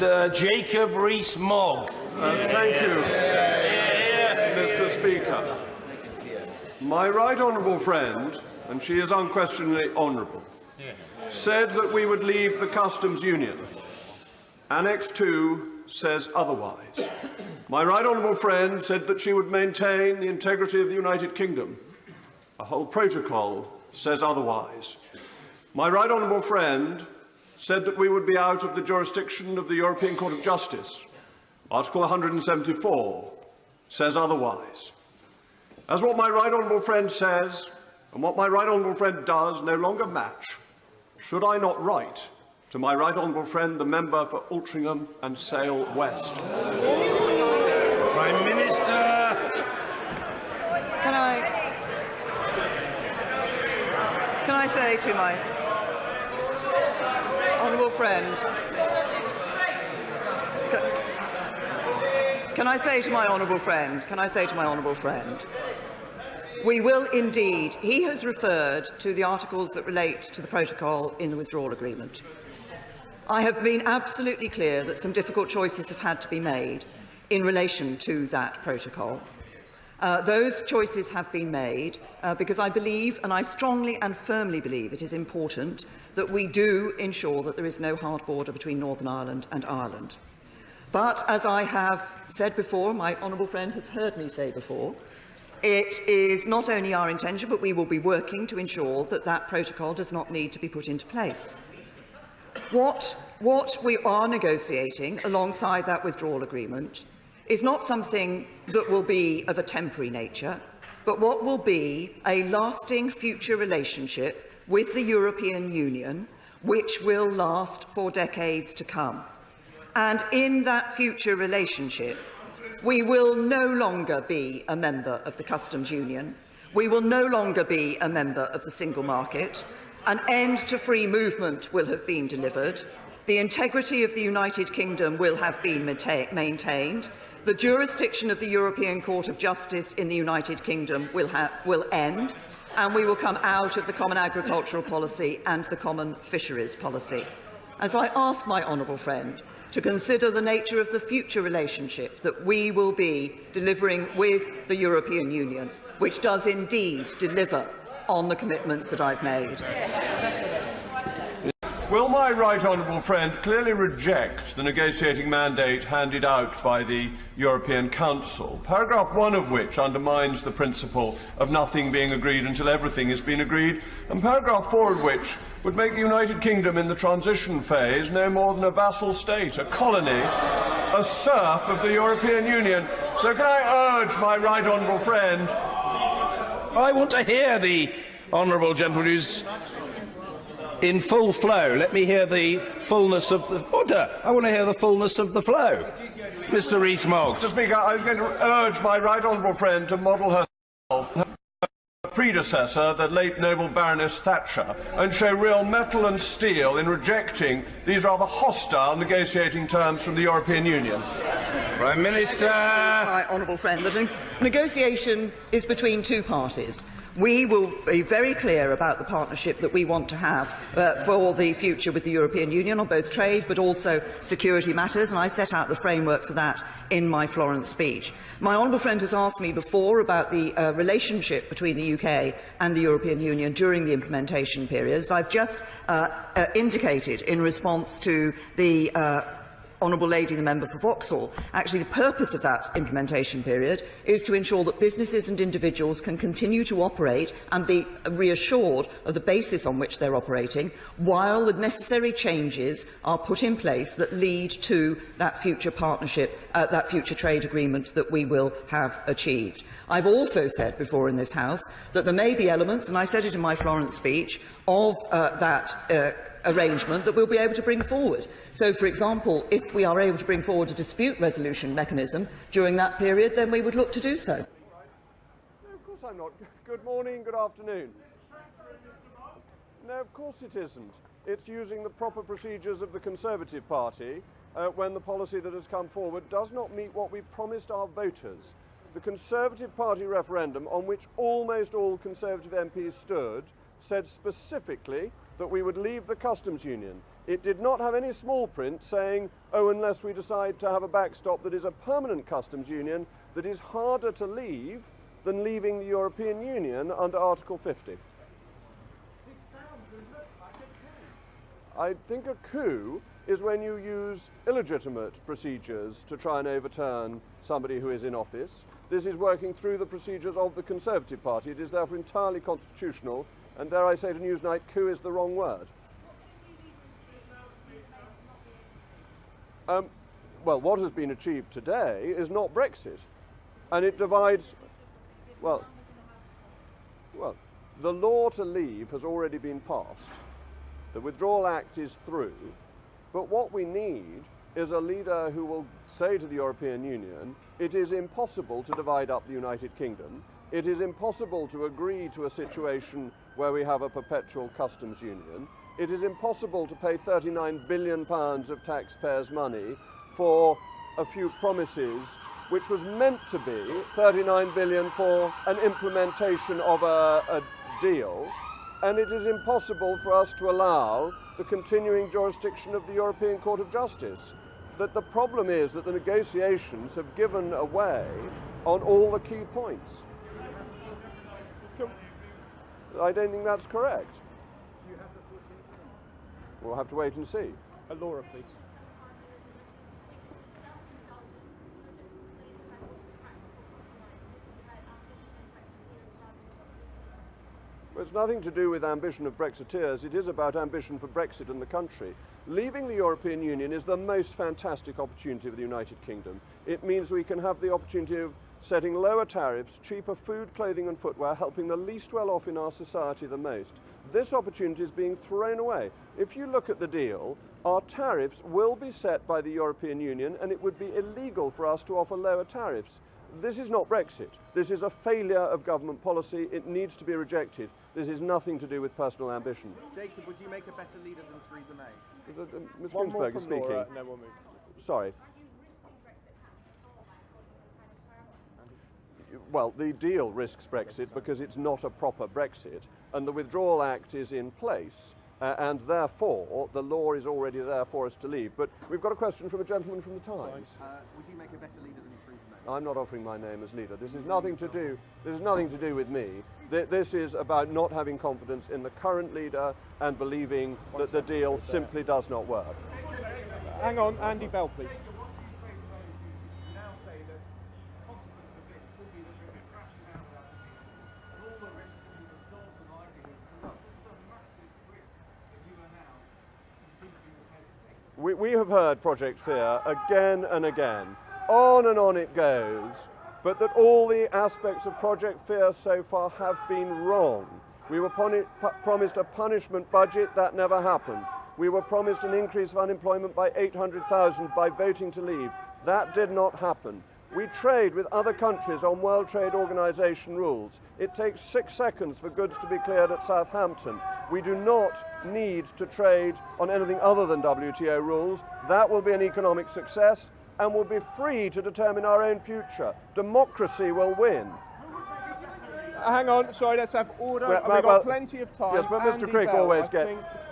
Mr. Jacob Rees Mogg. Thank you, Mr. Speaker. My right honourable friend, and she is unquestionably honourable, said that we would leave the customs union. Annex 2 says otherwise. My right honourable friend said that she would maintain the integrity of the United Kingdom. A whole protocol says otherwise. My right honourable friend said that we would be out of the jurisdiction of the European Court of Justice. Article 174 says otherwise. As what my right honourable friend says and what my right honourable friend does no longer match, should I not write to my right honourable friend, the member for Altrincham and Sale West? Prime Minister. Can I say to my honourable friend, can I say to my honourable friend, we will indeed, he has referred to the articles that relate to the protocol in the withdrawal agreement. I have been absolutely clear that some difficult choices have had to be made in relation to that protocol. Those choices have been made because I believe, and I strongly and firmly believe, it is important that we do ensure that there is no hard border between Northern Ireland and Ireland. But, as I have said before, my honourable friend has heard me say before, it is not only our intention, but we will be working to ensure that that protocol does not need to be put into place. What we are negotiating alongside that withdrawal agreement is not something that will be of a temporary nature, but what will be a lasting future relationship with the European Union, which will last for decades to come. And in that future relationship, we will no longer be a member of the customs union. We will no longer be a member of the single market. An end to free movement will have been delivered. The integrity of the United Kingdom will have been maintained. The jurisdiction of the European Court of Justice in the United Kingdom will end, and we will come out of the Common Agricultural Policy and the Common Fisheries Policy. And so I ask my honourable friend to consider the nature of the future relationship that we will be delivering with the European Union, which does indeed deliver on the commitments that I've made. Will my right honourable friend clearly reject the negotiating mandate handed out by the European Council, paragraph 1 of which undermines the principle of nothing being agreed until everything has been agreed, and paragraph 4 of which would make the United Kingdom in the transition phase no more than a vassal state, a colony, a serf of the European Union? So can I urge my right honourable friend... I want to hear the honourable gentleman who's in full flow. Let me hear the fullness of the order. I want to hear the fullness of the flow. Mr. Rees Mogg. Mr. Speaker, I was going to urge my right honourable friend to model herself, her predecessor, the late noble Baroness Thatcher, and show real mettle and steel in rejecting these rather hostile negotiating terms from the European Union. Prime Minister. My honourable friend, that a negotiation is between two parties. We will be very clear about the partnership that we want to have for the future with the European Union on both trade but also security matters, and I set out the framework for that in my Florence speech. My honourable friend has asked me before about the relationship between the UK and the European Union during the implementation period. As I've just indicated in response to the honourable lady, the member for Vauxhall, actually the purpose of that implementation period is to ensure that businesses and individuals can continue to operate and be reassured of the basis on which they're operating, while the necessary changes are put in place that lead to that future partnership, that future trade agreement that we will have achieved. I've also said before in this House that there may be elements, and I said it in my Florence speech, of that arrangement that we'll be able to bring forward. So, for example, if we are able to bring forward a dispute resolution mechanism during that period, then we would look to do so. No, of course I'm not. Good morning, good afternoon. No, of course it isn't. It's using the proper procedures of the Conservative Party when the policy that has come forward does not meet what we promised our voters. The Conservative Party referendum, on which almost all Conservative MPs stood, said specifically that we would leave the customs union. It did not have any small print saying, oh, unless we decide to have a backstop that is a permanent customs union that is harder to leave than leaving the European Union under Article 50. I think a coup is when you use illegitimate procedures to try and overturn somebody who is in office. This is working through the procedures of the Conservative Party. It is therefore entirely constitutional, and dare I say to Newsnight, coup is the wrong word. Well, what has been achieved today is not Brexit, and it divides, well, the law to leave has already been passed. The Withdrawal Act is through, but what we need is a leader who will say to the European Union, it is impossible to divide up the United Kingdom, it is impossible to agree to a situation where we have a perpetual customs union, it is impossible to pay £39 billion of taxpayers' money for a few promises which was meant to be 39 billion for an implementation of a deal, and it is impossible for us to allow the continuing jurisdiction of the European Court of Justice. That the problem is that the negotiations have given away on all the key points. I don't think that's correct. We'll have to wait and see. Laura, please. Well, it's nothing to do with ambition of Brexiteers. It is about ambition for Brexit and the country. Leaving the European Union is the most fantastic opportunity for the United Kingdom. It means we can have the opportunity of setting lower tariffs, cheaper food, clothing and footwear, helping the least well off in our society the most. This opportunity is being thrown away. If you look at the deal, our tariffs will be set by the European Union, and it would be illegal for us to offer lower tariffs. This is not Brexit. This is a failure of government policy. It needs to be rejected. This is nothing to do with personal ambition. Jacob, would you make a better leader than Theresa May? Ms. One more Ginsberg is from speaking. Laura, and then we'll move. Sorry. Well, the deal risks Brexit because it's not a proper Brexit, and the Withdrawal Act is in place, and therefore the law is already there for us to leave. But we've got a question from a gentleman from the Times. Would you make a better leader than Theresa May? I'm not offering my name as leader. This is nothing to do. This is nothing to do with me. This is about not having confidence in the current leader and believing that the deal simply does not work. Hang on, Andy Bell, please. We have heard Project Fear again and again. On it goes, but that all the aspects of Project Fear so far have been wrong. We were promised a punishment budget. That never happened. We were promised an increase of unemployment by 800,000 by voting to leave. That did not happen. We trade with other countries on World Trade Organization rules. It takes 6 seconds for goods to be cleared at Southampton. We do not need to trade on anything other than WTO rules. That will be an economic success, and we'll be free to determine our own future. Democracy will win. Hang on, sorry, let's have order. We've got plenty of time. Yes, but Mr. Andy Crick Bell, always gets...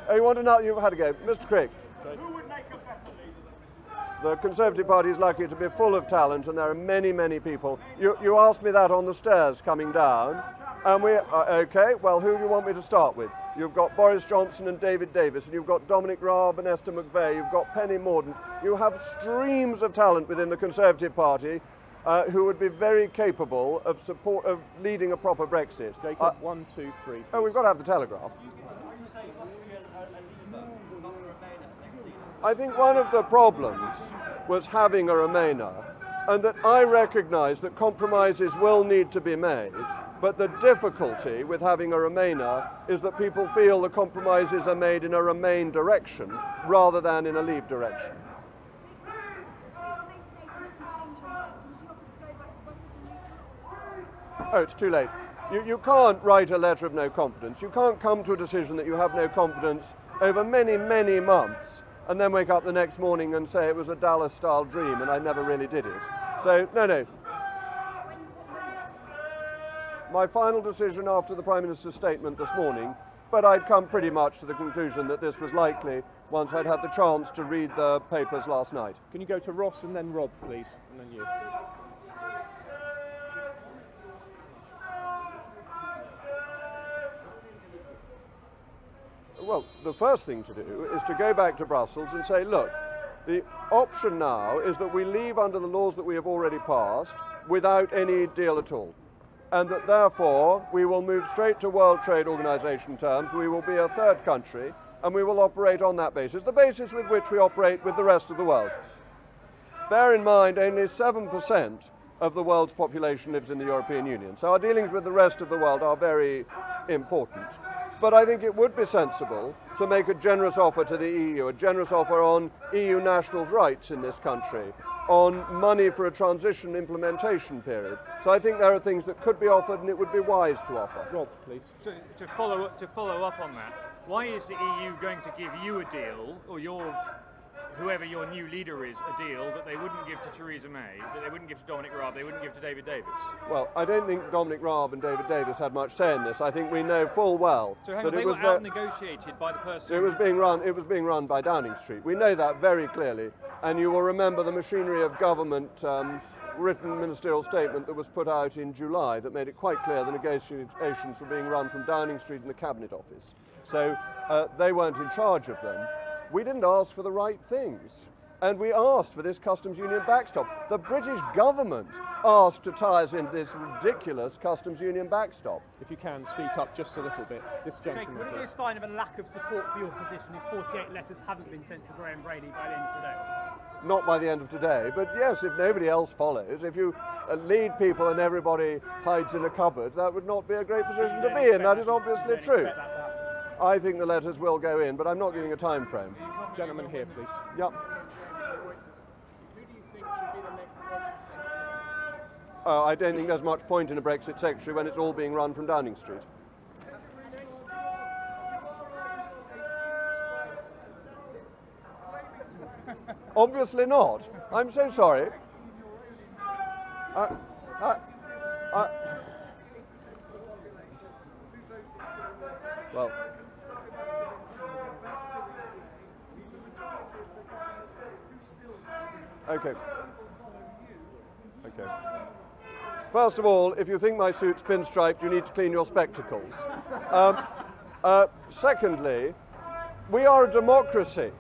Oh, you want to know? You've had a go. Mr. Crick. Who would make a better leader than Mrs. The Conservative Party is lucky to be full of talent, and there are many, many people. You asked me that on the stairs coming down, and okay, well, who do you want me to start with? You've got Boris Johnson and David Davis, and you've got Dominic Raab and Esther McVeigh, you've got Penny Mordaunt. You have streams of talent within the Conservative Party who would be very capable of leading a proper Brexit. Jacob, 1, 2, 3. Oh, we've got to have the Telegraph. I think one of the problems was having a Remainer, and that I recognise that compromises will need to be made, but the difficulty with having a Remainer is that people feel the compromises are made in a Remain direction rather than in a Leave direction. Oh, it's too late. You can't write a letter of no confidence. You can't come to a decision that you have no confidence over many, many months and then wake up the next morning and say it was a Dallas-style dream and I never really did it. So, no. My final decision after the Prime Minister's statement this morning, but I'd come pretty much to the conclusion that this was likely, once I'd had the chance to read the papers last night. Can you go to Ross and then Rob, please, and then you? Well, the first thing to do is to go back to Brussels and say, look, the option now is that we leave under the laws that we have already passed without any deal at all. And that therefore we will move straight to World Trade Organization terms, we will be a third country, and we will operate on that basis, the basis with which we operate with the rest of the world. Bear in mind, only 7% of the world's population lives in the European Union, so our dealings with the rest of the world are very important. But I think it would be sensible to make a generous offer to the EU, a generous offer on EU nationals' rights in this country, on money for a transition implementation period. So I think there are things that could be offered and it would be wise to offer. Rob, please. So to follow up on that, why is the EU going to give you a deal, or whoever your new leader is, a deal that they wouldn't give to Theresa May, that they wouldn't give to Dominic Raab, they wouldn't give to David Davis? Well, I don't think Dominic Raab and David Davis had much say in this. I think we know full well that they it was were out-negotiated by the person. It was being run by Downing Street. We know that very clearly, and you will remember the machinery of government written ministerial statement that was put out in July that made it quite clear the negotiations were being run from Downing Street and the Cabinet Office. So they weren't in charge of them. We didn't ask for the right things, and we asked for this customs union backstop. The British government asked to tie us into this ridiculous customs union backstop. If you can, speak up just a little bit. This gentleman, would it be a sign of a lack of support for your position if 48 letters haven't been sent to Graham Brady by the end of today? Not by the end of today, but yes, if nobody else follows, if you lead people and everybody hides in a cupboard, that would not be a great position to be in. That is obviously true. I think the letters will go in, but I'm not giving a time frame. Gentleman here, please. Yep. Who do you think should be the next Brexit secretary? I don't think there's much point in a Brexit secretary when it's all being run from Downing Street. Obviously not. I'm so sorry. Well. Okay. First of all, if you think my suit's pinstriped, you need to clean your spectacles. Secondly, we are a democracy.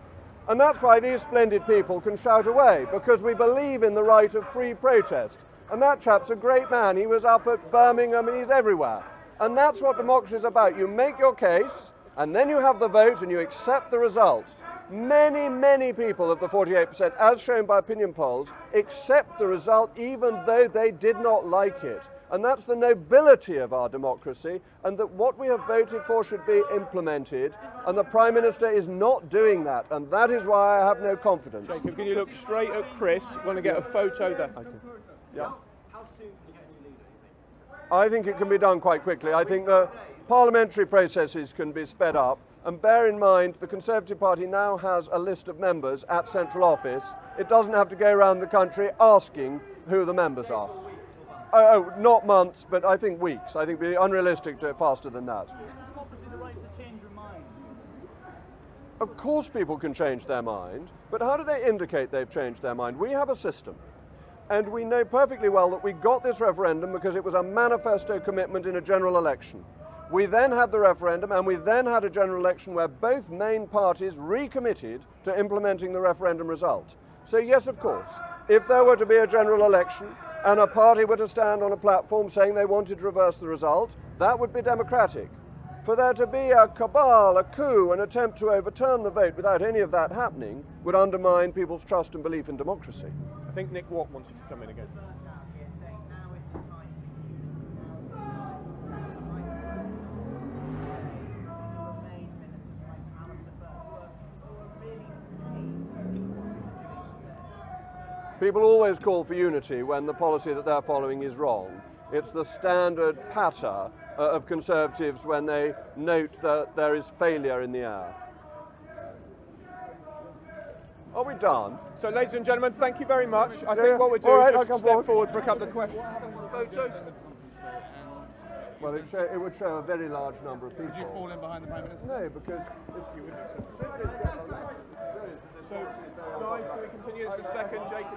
And that's why these splendid people can shout away, because we believe in the right of free protest. And that chap's a great man. He was up at Birmingham and he's everywhere. And that's what democracy is about. You make your case, and then you have the vote and you accept the result. Many, many people of the 48%, as shown by opinion polls, accept the result even though they did not like it. And that's the nobility of our democracy, and that what we have voted for should be implemented, and the Prime Minister is not doing that, and that is why I have no confidence. Jacob, can you look straight at Chris? We're going to get a photo there. Okay. Yeah. I think it can be done quite quickly. I think the parliamentary processes can be sped up. And bear in mind, the Conservative Party now has a list of members at central office. It doesn't have to go around the country asking who the members are. Oh, not months, but I think weeks. I think it would be unrealistic to do it faster than that. Of course people can change their mind, but how do they indicate they've changed their mind? We have a system. And we know perfectly well that we got this referendum because it was a manifesto commitment in a general election. We then had the referendum, and we then had a general election where both main parties recommitted to implementing the referendum result. So yes, of course, if there were to be a general election and a party were to stand on a platform saying they wanted to reverse the result, that would be democratic. For there to be a cabal, a coup, an attempt to overturn the vote without any of that happening would undermine people's trust and belief in democracy. I think Nick Watt wanted to come in again. People always call for unity when the policy that they're following is wrong. It's the standard patter of Conservatives when they note that there is failure in the air. Are we done? So, ladies and gentlemen, thank you very much. I think what we'll do is just step forward for a couple of questions. Photos. Well, it would show a very large number of people. Would you fall in behind the Prime Minister? No, because You wouldn't accept it. So, guys, can we continue? This is second, Jacob.